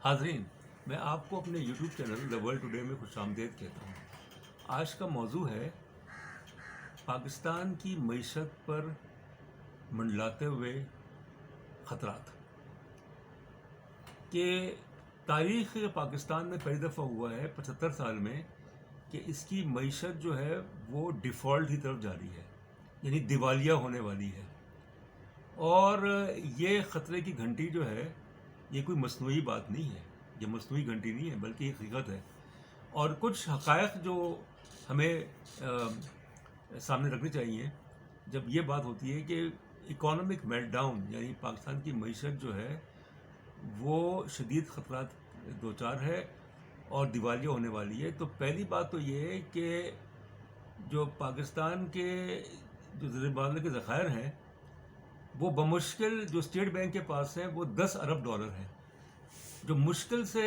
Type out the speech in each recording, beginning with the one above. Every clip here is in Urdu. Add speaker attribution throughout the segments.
Speaker 1: حاضرین، میں آپ کو اپنے YouTube channel the world today میں خوش آمدید کہتا ہوں۔ آج کا موضوع ہے پاکستان کی معیشت پر منڈلاتے ہوئے خطرات۔ کہ تاریخ پاکستان میں پہلی دفعہ ہوا ہے 75 سال میں کہ اس کی معیشت جو ہے وہ ڈیفالٹ کی طرف جا رہی ہے، یعنی دیوالیہ ہونے والی ہے۔ اور یہ خطرے کی گھنٹی جو ہے یہ کوئی مصنوعی بات نہیں ہے، یہ مصنوعی گھنٹی نہیں ہے بلکہ یہ حقیقت ہے۔ اور کچھ حقائق جو ہمیں سامنے رکھنے چاہیے جب یہ بات ہوتی ہے کہ اکانومک میلٹ ڈاؤن، یعنی پاکستان کی معیشت جو ہے وہ شدید خطرات دوچار ہے اور دیوالیہ ہونے والی ہے، تو پہلی بات تو یہ ہے کہ جو پاکستان کے جو زیر معاملے کے ذخائر ہیں وہ بمشکل جو اسٹیٹ بینک کے پاس ہیں وہ 10 ارب ڈالر ہیں، جو مشکل سے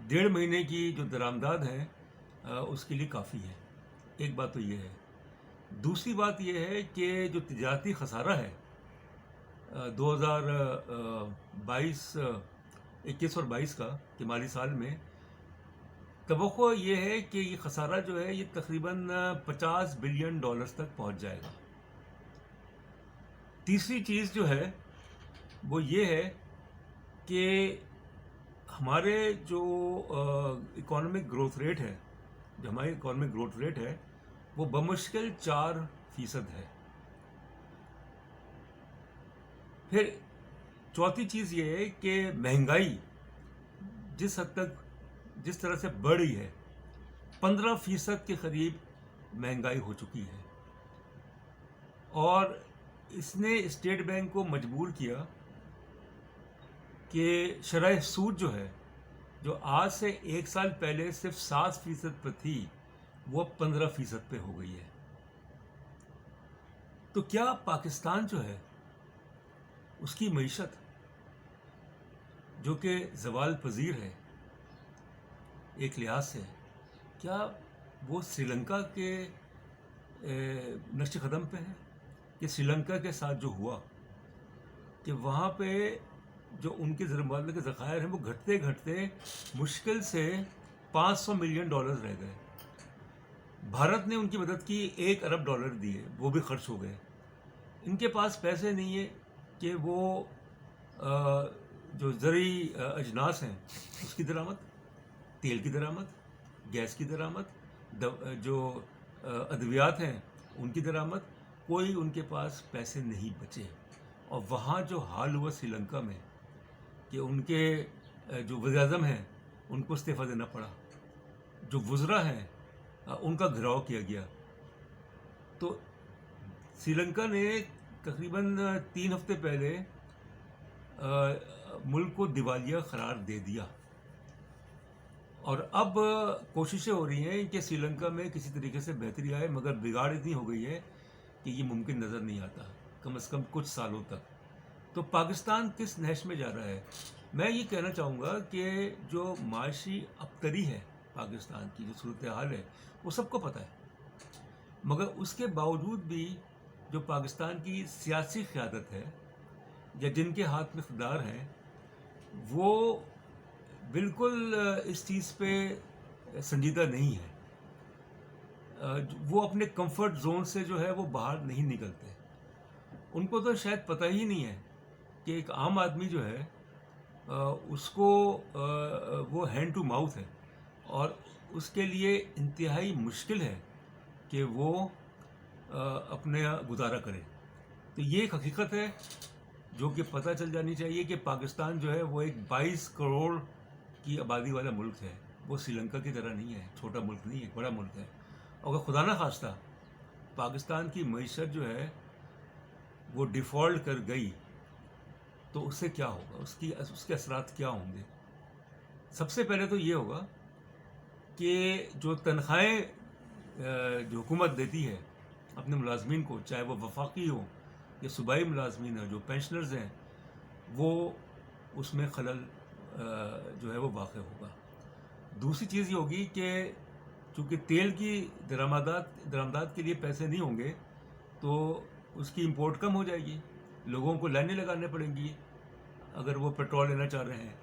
Speaker 1: 1.5 مہینے کی جو درآمدات ہیں اس کے لیے کافی ہے۔ ایک بات تو یہ ہے۔ دوسری بات یہ ہے کہ جو تجارتی خسارہ ہے 21 اور 22 کا کہ مالی سال میں، توقع یہ ہے کہ یہ خسارہ جو ہے یہ تقریباً $50 بلین تک پہنچ جائے گا۔ تیسری چیز جو ہے وہ یہ ہے کہ ہمارے جو اکانومک گروتھ ریٹ ہے، جو ہماری اکانومک گروتھ ریٹ ہے وہ بمشکل 4% ہے۔ پھر چوتھی چیز یہ ہے کہ مہنگائی جس حد تک جس طرح سے بڑھ رہی ہے 15% کے قریب مہنگائی ہو چکی ہے، اور اس نے اسٹیٹ بینک کو مجبور کیا کہ شرح سود جو ہے جو آج سے 1 سال پہلے صرف 7% پر تھی وہ 15% پہ ہو گئی ہے۔ تو کیا پاکستان جو ہے اس کی معیشت جو کہ زوال پذیر ہے ایک لحاظ سے، کیا وہ سری لنکا کے نقش قدم پہ ہے؟ کہ سری لنکا کے ساتھ جو ہوا کہ وہاں پہ جو ان کے زیر معاملے کے ذخائر ہیں وہ گھٹتے گھٹتے مشکل سے $500 ملین رہ گئے۔ بھارت نے ان کی مدد کی، $1 ارب دیے، وہ بھی خرچ ہو گئے۔ ان کے پاس پیسے نہیں ہیں کہ وہ جو زرعی اجناس ہیں اس کی درآمد، تیل کی درآمد، گیس کی درآمد، جو ادویات ہیں ان کی درآمد، کوئی ان کے پاس پیسے نہیں بچے۔ اور وہاں جو حال ہوا سری لنکا میں کہ ان کے جو وزیر اعظم ہیں ان کو استعفیٰ دینا پڑا، جو وزراء ہیں ان کا گھراؤ کیا گیا۔ تو سری لنکا نے تقریباً 3 ہفتے پہلے ملک کو دیوالیہ قرار دے دیا، اور اب کوششیں ہو رہی ہیں کہ سری لنکا میں کسی طریقے سے بہتری آئے، مگر بگاڑ اتنی ہو گئی ہے کہ یہ ممکن نظر نہیں آتا کم از کم کچھ سالوں تک۔ تو پاکستان کس نہج میں جا رہا ہے؟ میں یہ کہنا چاہوں گا کہ جو معاشی ابتری ہے پاکستان کی، جو صورتحال ہے وہ سب کو پتہ ہے، مگر اس کے باوجود بھی جو پاکستان کی سیاسی قیادت ہے یا جن کے ہاتھ میں اقتدار ہے وہ بالکل اس چیز پہ سنجیدہ نہیں ہے۔ وہ اپنے کمفرٹ زون سے جو ہے وہ باہر نہیں نکلتے۔ ان کو تو شاید پتہ ہی نہیں ہے کہ ایک عام آدمی جو ہے اس کو وہ ہینڈ ٹو ماؤتھ ہے، اور اس کے لیے انتہائی مشکل ہے کہ وہ اپنے گزارا کرے۔ تو یہ ایک حقیقت ہے جو کہ پتہ چل جانی چاہیے کہ پاکستان جو ہے وہ ایک 22 کروڑ کی آبادی والا ملک ہے، وہ سری لنکا کی طرح نہیں ہے، چھوٹا ملک نہیں ہے، بڑا ملک ہے۔ اور اگر خدا نہ خواستہ پاکستان کی معیشت جو ہے وہ ڈیفالٹ کر گئی تو اس سے کیا ہوگا، اس کے اثرات کیا ہوں گے؟ سب سے پہلے تو یہ ہوگا کہ جو تنخواہیں جو حکومت دیتی ہے اپنے ملازمین کو، چاہے وہ وفاقی ہو یا صوبائی ملازمین ہیں، جو پینشنرز ہیں، وہ اس میں خلل جو ہے وہ واقع ہوگا۔ دوسری چیز یہ ہوگی کہ چونکہ تیل کی درآمدات کے لیے پیسے نہیں ہوں گے تو اس کی امپورٹ کم ہو جائے گی، لوگوں کو لائنیں لگانے پڑیں گی، اگر وہ پیٹرول لینا چاہ رہے ہیں.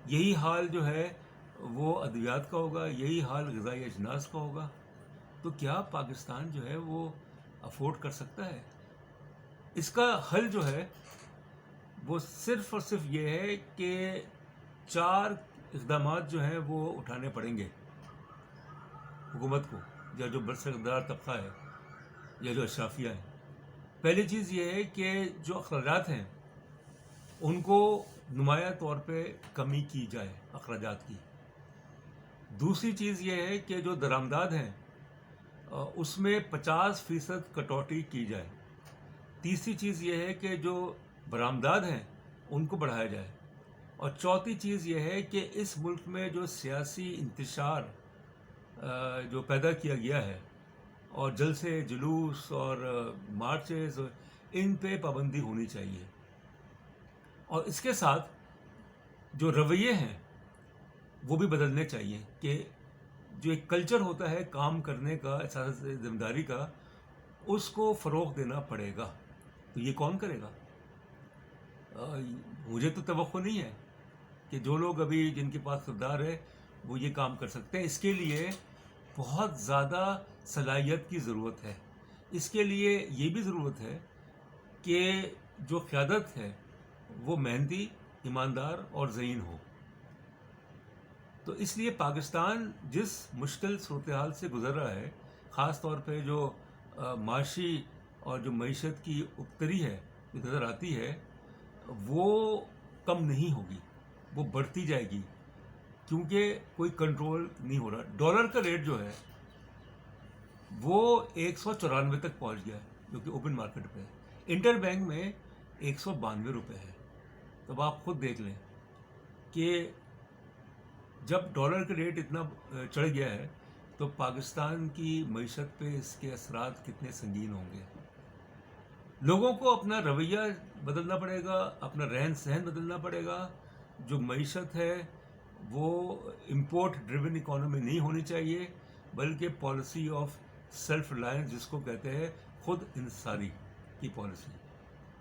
Speaker 1: یہی حال جو ہے وہ ادویات کا ہوگا, یہی حال غذائی اجناس کا ہوگا. تو کیا پاکستان جو ہے وہ افورڈ کر سکتا ہے؟ اس کا حل جو ہے وہ صرف اور صرف یہ ہے کہ 4 اقدامات جو ہیں وہ اٹھانے پڑیں گے حکومت کو, یا جو برسردار طبقہ ہے یا جو اشرافیہ ہیں. پہلی چیز یہ ہے کہ جو اخراجات ہیں ان کو نمایاں طور پہ کمی کی جائے اخراجات کی. دوسری چیز یہ ہے کہ جو درآمدات ہیں اس میں 50% کٹوتی کی جائے. تیسری چیز یہ ہے کہ جو برآمدات ہیں ان کو بڑھایا جائے. اور چوتھی چیز یہ ہے کہ اس ملک میں جو سیاسی انتشار جو پیدا کیا گیا ہے اور جلسے جلوس اور مارچز, ان پہ پابندی ہونی چاہیے. اور اس کے ساتھ جو رویے ہیں وہ بھی بدلنے چاہیے کہ جو ایک کلچر ہوتا ہے کام کرنے کا, احساس ذمہ داری کا, اس کو فروغ دینا پڑے گا. تو یہ کون کرے گا؟ مجھے تو توقع نہیں ہے کہ جو لوگ ابھی جن کے پاس اقتدار ہے وہ یہ کام کر سکتے ہیں. اس کے لیے بہت زیادہ صلاحیت کی ضرورت ہے. اس کے لیے یہ بھی ضرورت ہے کہ جو قیادت ہے وہ محنتی, ایماندار اور ذہین ہو. تو اس لیے پاکستان جس مشکل صورتحال سے گزر رہا ہے, خاص طور پہ جو معاشی اور جو معیشت کی ابتری ہے جو نظر آتی ہے, وہ کم نہیں ہوگی, وہ بڑھتی جائے گی, کیونکہ کوئی کنٹرول نہیں ہو رہا. ڈالر کا ریٹ جو ہے وہ 194 تک پہنچ گیا ہے, جو کہ اوپن مارکیٹ پہ ہے. انٹر بینک میں 192 روپے ہے. تو اب آپ خود دیکھ لیں کہ جب ڈالر کا ریٹ اتنا چڑھ گیا ہے تو پاکستان کی معیشت پہ اس کے اثرات کتنے سنگین ہوں گے. لوگوں کو اپنا رویہ بدلنا پڑے گا, اپنا رہن سہن بدلنا پڑے گا. جو معیشت ہے وہ امپورٹ ڈریون اکانومی نہیں ہونی چاہیے, بلکہ پالیسی آف سیلف ریلائنس, جس کو کہتے ہیں خود انحصاری کی پالیسی.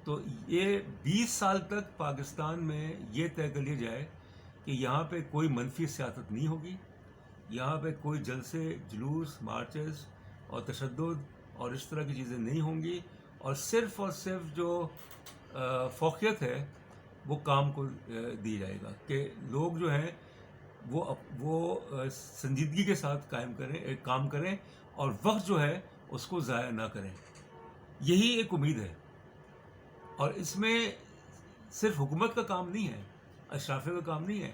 Speaker 1: تو یہ 20 سال تک پاکستان میں یہ طے کر لیا جائے کہ یہاں پہ کوئی منفی سیاست نہیں ہوگی, یہاں پہ کوئی جلسے جلوس, مارچز اور تشدد اور اس طرح کی چیزیں نہیں ہوں گی, اور صرف جو فوقیت ہے وہ کام کو دی جائے گا کہ لوگ جو ہیں وہ سنجیدگی کے ساتھ کام کریں اور وقت جو ہے اس کو ضائع نہ کریں. یہی ایک امید ہے, اور اس میں صرف حکومت کا کام نہیں ہے, اشرافیہ کا کام نہیں ہے.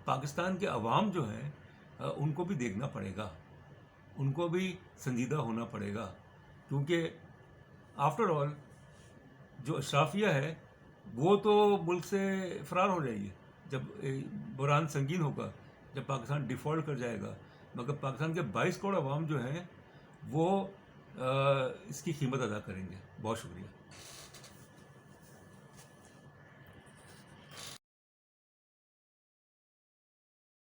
Speaker 1: پاکستان کے عوام جو ہیں ان کو بھی دیکھنا پڑے گا, ان کو بھی سنجیدہ ہونا پڑے گا, کیونکہ آفٹر آل جو اشرافیہ ہے وہ تو ملک سے فرار ہو جائے گی جب بحران سنگین ہوگا, جب پاکستان ڈیفالٹ کر جائے گا. مگر پاکستان کے 22 کروڑ عوام جو ہیں وہ اس کی قیمت ادا کریں گے. بہت شکریہ.